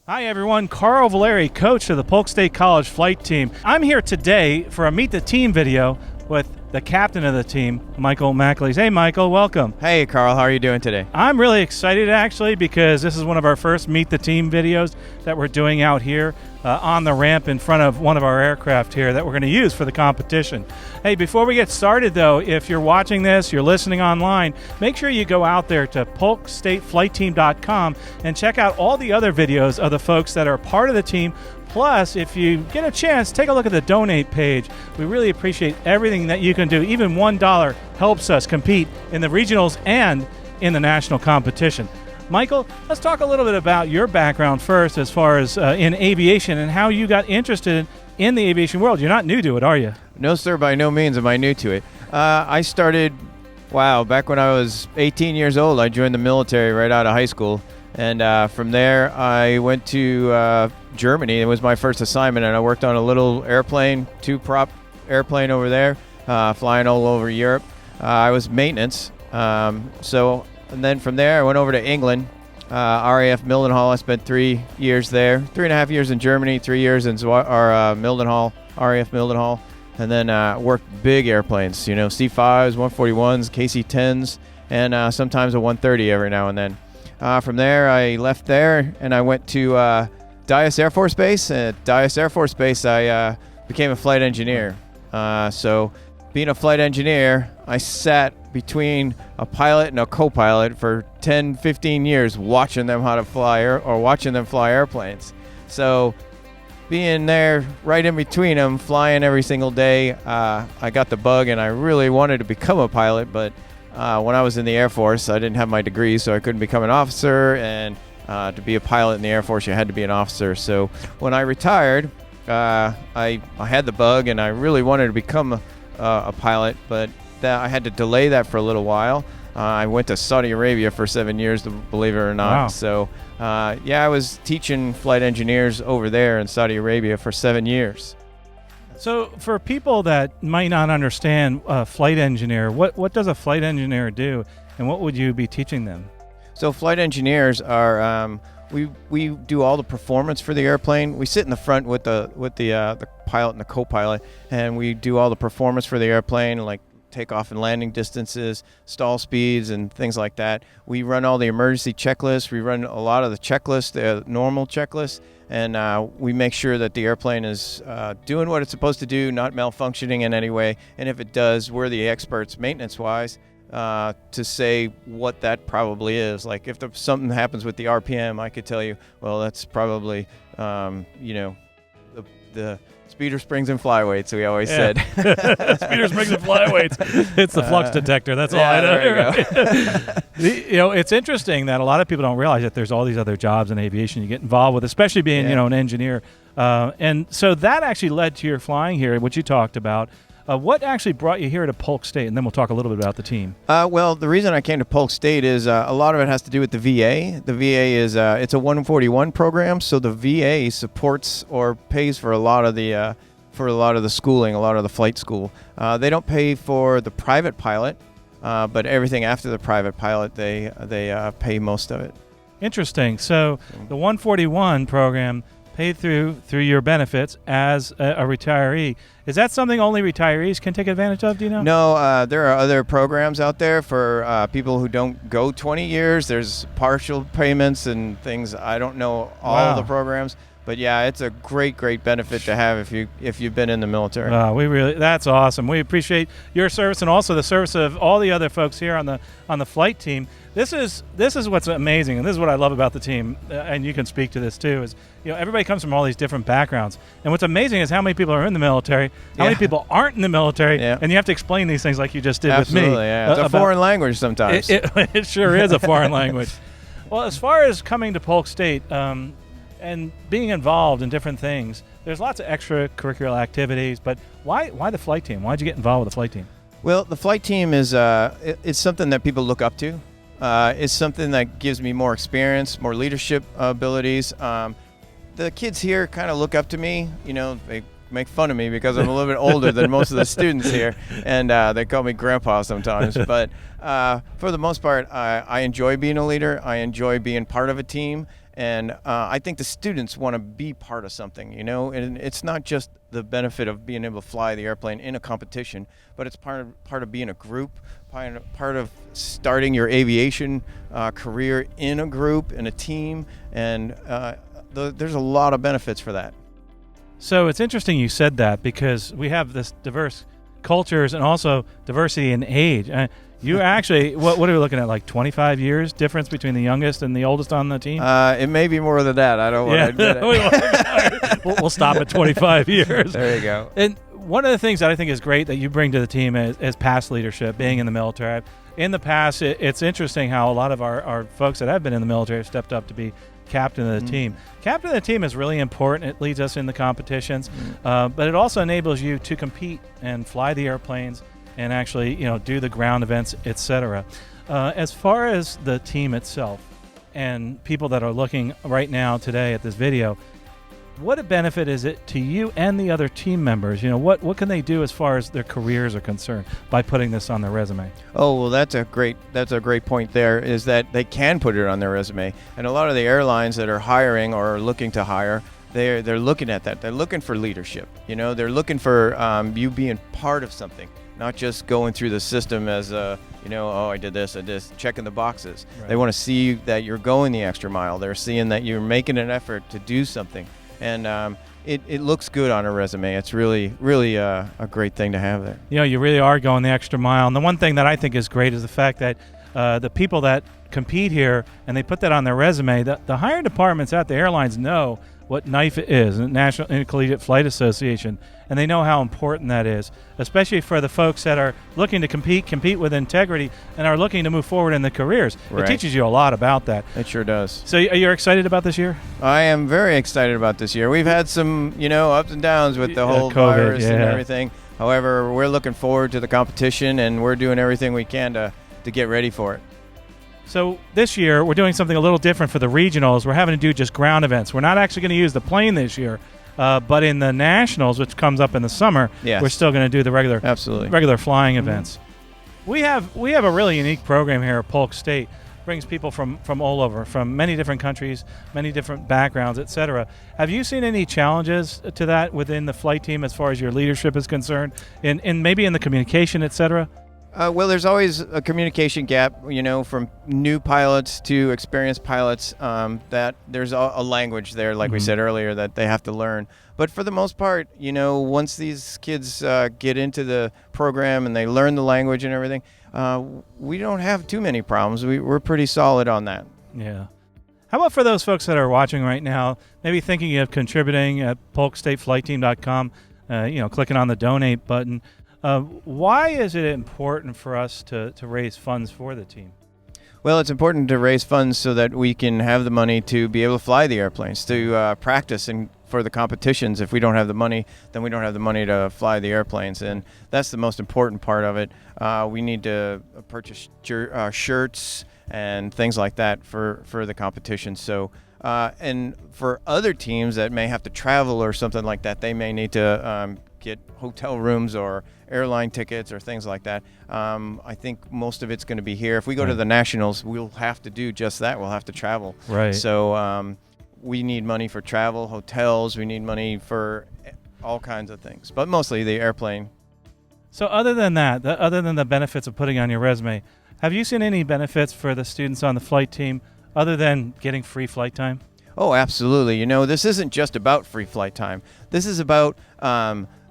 Hi everyone, Carl Valeri, coach of the Polk State College flight team. I'm here today for a Meet the Team video with the captain of the team, Michael MacAleese. Hey Michael, welcome. Hey Carl, how are you doing today? I'm really excited actually because this is one of our first Meet the Team videos that we're doing out here on the ramp in front of one of our aircraft here that we're going to use for the competition. Hey, before we get started though, if you're watching this, you're listening online, make sure you go out there to polkstateflightteam.com and check out all the other videos of the folks that are part of the team. Plus, if you get a chance, take a look at the donate page. We really appreciate everything that you can do. Even $1 helps us compete in the regionals and in the national competition. Michael, let's talk a little bit about your background first as far as in aviation and how you got interested in the aviation world. You're not new to it, are you? No, sir, by no means am I new to it. I started, back when I was 18 years old, I joined the military right out of high school. And from there, I went to Germany. It was my first assignment, and I worked on a little airplane, two-prop airplane over there, flying all over Europe. I was maintenance. And then from there, I went over to England, RAF Mildenhall. I spent 3 years there, 3.5 years in Germany, 3 years in Mildenhall, RAF Mildenhall, and then worked big airplanes, C-5s, 141s, KC-10s, and sometimes a 130 every now and then. From there, I left there, and I went to Dyess Air Force Base. At Dyess Air Force Base, I became a flight engineer. So being a flight engineer, I sat between a pilot and a co-pilot for 10, 15 years watching them how to fly or watching them fly airplanes. So being there right in between them, flying every single day, I got the bug, and I really wanted to become a pilot, but when I was in the Air Force, I didn't have my degree, so I couldn't become an officer, and to be a pilot in the Air Force, you had to be an officer. So when I retired, I had the bug, and I really wanted to become a pilot, but I had to delay that for a little while. I went to Saudi Arabia for 7 years, believe it or not. Wow. So, I was teaching flight engineers over there in Saudi Arabia for 7 years. So for people that might not understand flight engineer, what does a flight engineer do, and what would you be teaching them? So flight engineers are we do all the performance for the airplane. We sit in the front with the pilot and the co-pilot, and we do all the performance for the airplane, like takeoff and landing distances, stall speeds, and things like that. We run all the emergency checklists. We run a lot of the checklists, the normal checklists, and we make sure that the airplane is doing what it's supposed to do, not malfunctioning in any way. And if it does, we're the experts maintenance-wise to say what that probably is. Like if something happens with the RPM, I could tell you, well, that's probably, the speeder springs and flyweights, we always said. Speeder springs and flyweights. It's the flux detector. That's all I know. There you go. It's interesting that a lot of people don't realize that there's all these other jobs in aviation you get involved with, especially being, an engineer. And so that actually led to your flying here, which you talked about. What actually brought you here to Polk State? And then we'll talk a little bit about the team. Well, the reason I came to Polk State is a lot of it has to do with the VA. The VA is it's a 141 program, so the VA supports or pays for a lot of the schooling, a lot of the flight school. They don't pay for the private pilot, but everything after the private pilot, they pay most of it. Interesting. So the 141 program paid through your benefits as a retiree. Is that something only retirees can take advantage of, do you know? No, there are other programs out there for people who don't go 20 years. There's partial payments and things. I don't know all the programs, but yeah, it's a great benefit to have if you've been in the military. That's awesome. We appreciate your service and also the service of all the other folks here on the flight team. This is what's amazing, and this is what I love about the team, and you can speak to this too, is everybody comes from all these different backgrounds. And what's amazing is how many people are in the military, how many people aren't in the military, and you have to explain these things like you just did with me. Absolutely, yeah. It's a foreign language sometimes. It sure is a foreign language. Well, as far as coming to Polk State and being involved in different things, there's lots of extracurricular activities, but why the flight team? Why'd you get involved with the flight team? Well, the flight team is it's something that people look up to. It's something that gives me more experience, more leadership abilities. The kids here kind of look up to me. They make fun of me because I'm a little bit older than most of the students here, and they call me grandpa sometimes. But for the most part, I enjoy being a leader. I enjoy being part of a team, And I think the students want to be part of something, and it's not just the benefit of being able to fly the airplane in a competition, but it's part of being a group, part of starting your aviation career in a group, in a team, and there's a lot of benefits for that. So it's interesting you said that, because we have this diverse cultures and also diversity in age. You actually, what are we looking at, like 25 years difference between the youngest and the oldest on the team? It may be more than that. I don't want to admit it. We'll stop at 25 years. There you go. And one of the things that I think is great that you bring to the team is past leadership, being in the military. In the past, it's interesting how a lot of our folks that have been in the military have stepped up to be captain of the team. Captain of the team is really important. It leads us in the competitions, but it also enables you to compete and fly the airplanes and actually, do the ground events, etc. As far as the team itself and people that are looking right now today at this video, what a benefit is it to you and the other team members? What can they do as far as their careers are concerned by putting this on their resume? Oh, well, that's a great point there, is that they can put it on their resume. And a lot of the airlines that are hiring or are looking to hire, they're looking at that. They're looking for leadership. They're looking for you being part of something, not just going through the system as I did this, checking the boxes. Right. They want to see that you're going the extra mile. They're seeing that you're making an effort to do something. And it looks good on a resume. It's really, really a great thing to have there. You really are going the extra mile. And the one thing that I think is great is the fact that the people that compete here and they put that on their resume, the hiring departments at the airlines know what NIFA is, the National Intercollegiate Flight Association, and they know how important that is, especially for the folks that are looking to compete with integrity and are looking to move forward in their careers. Right. It teaches you a lot about that. It sure does. So are you excited about this year? I am very excited about this year. We've had some, ups and downs with the whole COVID, virus and everything. However, we're looking forward to the competition, and we're doing everything we can to get ready for it. So this year, we're doing something a little different for the regionals. We're having to do just ground events. We're not actually going to use the plane this year, but in the nationals, which comes up in the summer, we're still going to do the regular flying events. We have a really unique program here at Polk State. Brings people from all over, from many different countries, many different backgrounds, etc. Have you seen any challenges to that within the flight team as far as your leadership is concerned, in maybe in the communication, etc.? Well, there's always a communication gap, from new pilots to experienced pilots, that there's a language there, like we said earlier, that they have to learn. But for the most part, once these kids get into the program and they learn the language and everything, we don't have too many problems. We're pretty solid on that. Yeah. How about for those folks that are watching right now, maybe thinking of contributing at polkstateflightteam.com, clicking on the donate button? Why is it important for us to raise funds for the team? Well, it's important to raise funds so that we can have the money to be able to fly the airplanes, to practice and for the competitions. If we don't have the money, then we don't have the money to fly the airplanes, and that's the most important part of it. We need to purchase shirts and things like that for the competition. So, and for other teams that may have to travel or something like that, they may need to get hotel rooms or airline tickets or things like that. I think most of it's going to be here. If we go to the nationals, we'll have to do just that. We'll have to travel. Right. So we need money for travel, hotels. We need money for all kinds of things, but mostly the airplane. So other than that, other than the benefits of putting on your resume, have you seen any benefits for the students on the flight team other than getting free flight time? Oh, absolutely. This isn't just about free flight time. This is about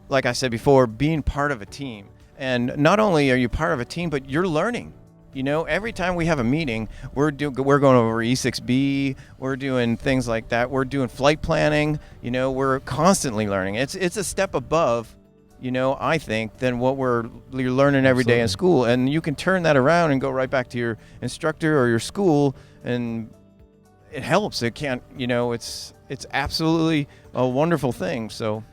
like I said before, being part of a team. And not only are you part of a team, but you're learning. Every time we have a meeting, we're going over E6B, we're doing things like that. We're doing flight planning. We're constantly learning. It's a step above, I think, than what you're learning every day in school. And you can turn that around and go right back to your instructor or your school, and it helps. It can't, it's absolutely a wonderful thing. So.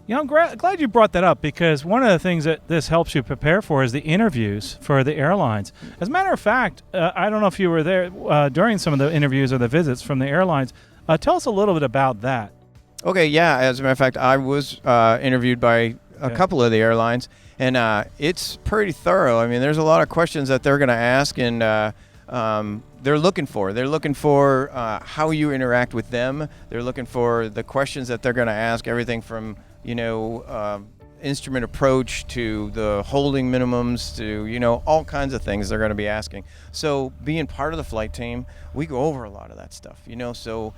I'm glad you brought that up, because one of the things that this helps you prepare for is the interviews for the airlines. As a matter of fact, I don't know if you were there during some of the interviews or the visits from the airlines. Tell us a little bit about that. Okay, yeah. As a matter of fact, I was interviewed by a couple of the airlines, and it's pretty thorough. I mean, there's a lot of questions that they're going to ask, and they're looking for. They're looking for how you interact with them. They're looking for the questions that they're going to ask, everything from, instrument approach to the holding minimums to, all kinds of things they're going to be asking. So being part of the flight team, we go over a lot of that stuff, so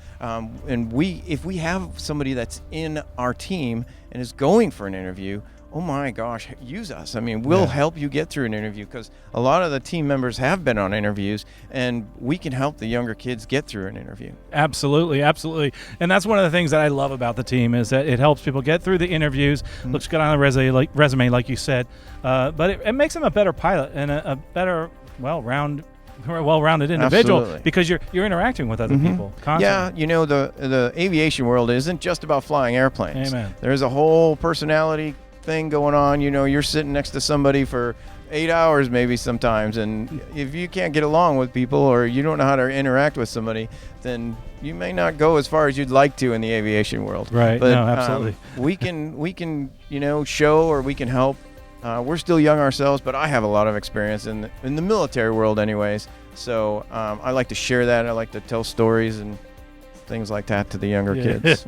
if we have somebody that's in our team and is going for an interview, oh my gosh, use us. I mean, we'll help you get through an interview, because a lot of the team members have been on interviews, and we can help the younger kids get through an interview. Absolutely, absolutely. And that's one of the things that I love about the team, is that it helps people get through the interviews, looks good on the resume, like you said, but it makes them a better pilot and a better, well-rounded individual. Absolutely. Because you're interacting with other people constantly. Yeah, the aviation world isn't just about flying airplanes. Amen. There's a whole personality thing going on. You're sitting next to somebody for 8 hours maybe sometimes, and if you can't get along with people, or you don't know how to interact with somebody, then you may not go as far as you'd like to in the aviation world. Right. But no, absolutely. we can show, or we can help. We're still young ourselves, but I have a lot of experience in the military world anyways, so I like to share that. I like to tell stories and things like that to the younger kids.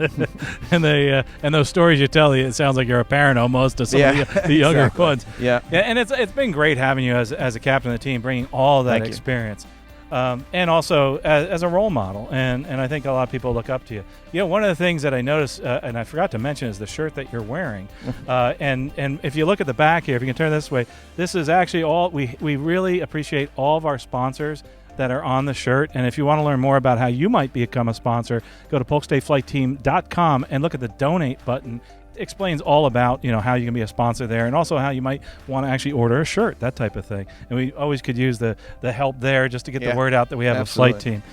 and those stories you tell, it sounds like you're a parent almost to some of the younger exactly. ones. Yeah, and it's been great having you as a captain of the team, bringing all that experience, and also as a role model. And I think a lot of people look up to you. One of the things that I noticed, and I forgot to mention, is the shirt that you're wearing. And if you look at the back here, if you can turn this way, this is actually all we really appreciate all of our sponsors that are on the shirt. And if you want to learn more about how you might become a sponsor, go to polkstateflightteam.com and look at the donate button. It explains all about how you can be a sponsor there, and also how you might want to actually order a shirt, that type of thing. And we always could use the help there just to get the word out that we have a flight team.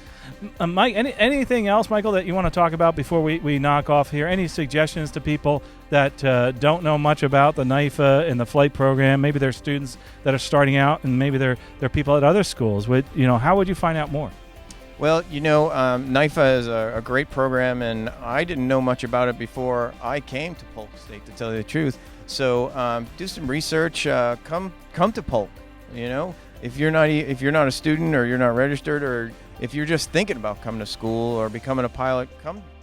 Mike, anything else, Michael, that you want to talk about before we knock off here? Any suggestions to people that don't know much about the NIFA and the flight program? Maybe they're students that are starting out, and maybe they're people at other schools. How would you find out more? Well, NIFA is a great program, and I didn't know much about it before I came to Polk State, to tell you the truth. So do some research. Come to Polk. If you're not a student, or you're not registered, or if you're just thinking about coming to school or becoming a pilot,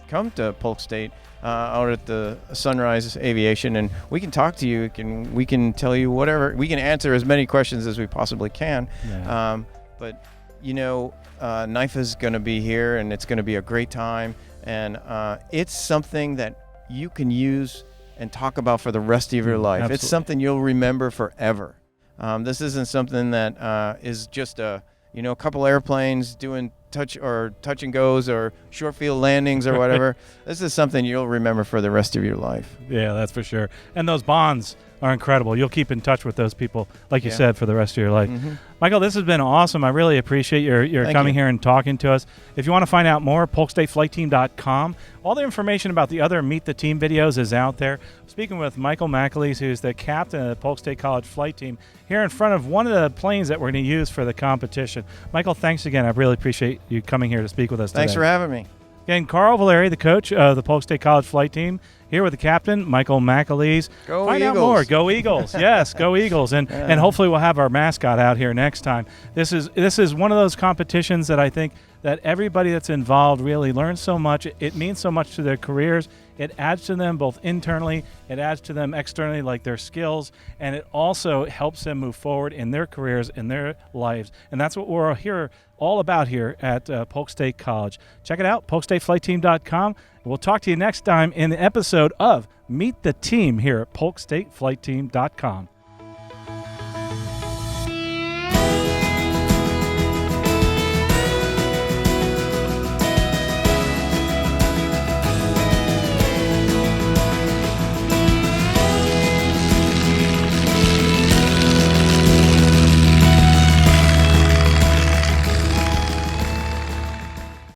come to Polk State out at the Sunrise Aviation, and we can talk to you. We can tell you whatever. We can answer as many questions as we possibly can. Yeah. But NIFA is going to be here, and it's going to be a great time, and it's something that you can use and talk about for the rest of your life. Absolutely. It's something you'll remember forever. This isn't something that is just a couple airplanes doing touch and goes or short field landings or whatever. This is something you'll remember for the rest of your life. Yeah, that's for sure. And those bonds are incredible. You'll keep in touch with those people, like you said, for the rest of your life. Mm-hmm. Michael, this has been awesome. I really appreciate your coming here and talking to us. If you want to find out more, polkstateflightteam.com. All the information about the other Meet the Team videos is out there. Speaking with Michael MacAleese, who's the captain of the Polk State College flight team, here in front of one of the planes that we're going to use for the competition. Michael, thanks again. I really appreciate you coming here to speak with us today. Thanks for having me. Again, Carl Valeri, the coach of the Polk State College flight team, here with the captain, Michael MacAleese. Go Find Eagles. out more. Go Eagles. Yes, go Eagles. And hopefully we'll have our mascot out here next time. This is one of those competitions that I think that everybody that's involved really learns so much. It means so much to their careers. It adds to them both internally, it adds to them externally, like their skills, and it also helps them move forward in their careers, in their lives. And that's what we're here all about here at Polk State College. Check it out, polkstateflightteam.com. We'll talk to you next time in the episode of Meet the Team here at polkstateflightteam.com.